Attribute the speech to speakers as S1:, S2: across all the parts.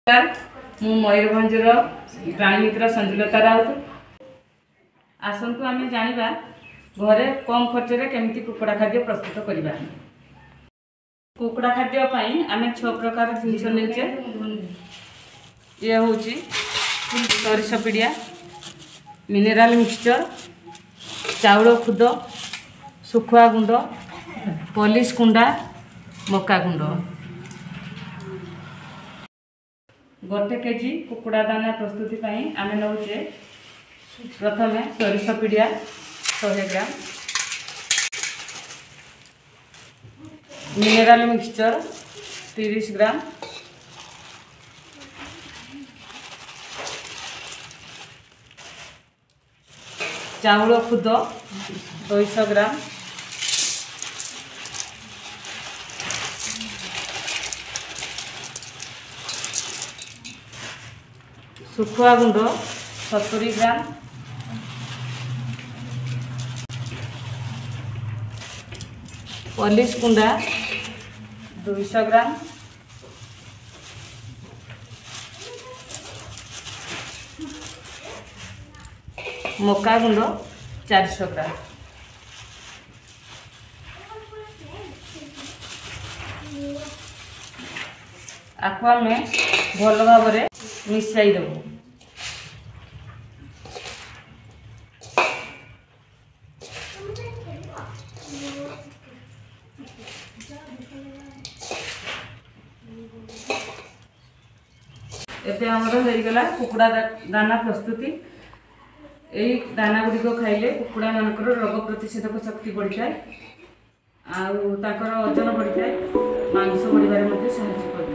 S1: मु मयूरभंजर प्राणी मित्र संजुलता राउत। आसतु आम जाना घरे कम खर्च रे केमती कुकुड़ा खाद्य प्रस्तुत करवा। कुकुड़ा खाद्य आम 6 प्रकार जिनस नेचे। ये हूँ सोरिष पिड़िया, मिनेराल मिक्सचर, चाउल खुद, सुखुआ गुंड, पॉलिश कुंडा, मका गुंड। 1 केजी कुकुड़ा दाना प्रस्तुति आम नौचे प्रथम सोरिष पिड़िया 100 ग्राम, मिनेराल मिक्सचर 30 ग्राम, चाउल खुद 200 ग्राम, सुखुआ गुंड 70 ग्राम, पॉलिश कुंडा 200 ग्राम, मका गुंड 400 ग्राम। आपको आम भल भाव मिसाई देव। एते हमर होइगला कुकुड़ा दाना प्रस्तुति। यही दाना गुड़िक खाइले कुकुड़ा मानकर रोग प्रतिषेधक शक्ति बढ़ी जाए, ओजन बढ़ी जाए, मांस बढ़िबारे मध्य साहाय्य करते।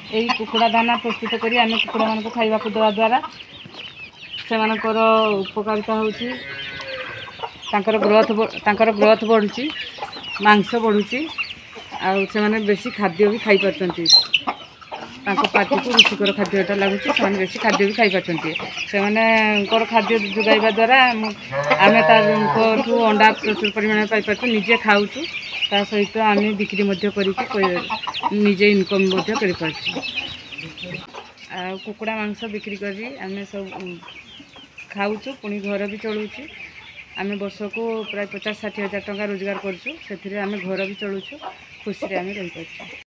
S1: यही कुकुड़ा दाना प्रस्तुत करी आम कुकुड़ा मान खाइबा देवा द्वारा से उपकारिता होची, ग्रोथ बढ़ुची, मांस बढ़ुची, से बेसी खाद्य भी खाई पारछंती। पार्टी को रुचिकर खाद्यटा लगुच, से बेसी खाद्य भी खाई पारछंती। से खाद्य जोगाइबा द्वारा आम ताठू अंडा प्रचुर परिमाण पाई पारछु, निजे खाऊछु, ता सहित आम बिक्री निजे इनकम कर कुकुड़ा मांस बिक्री करी आम सब खाऊछु, पुणी घर भी चलुछु। आम वर्ष को प्राय 50-60 हजार टंका रोजगार करछु, से घर भी चलुछु, खुशी आम रही।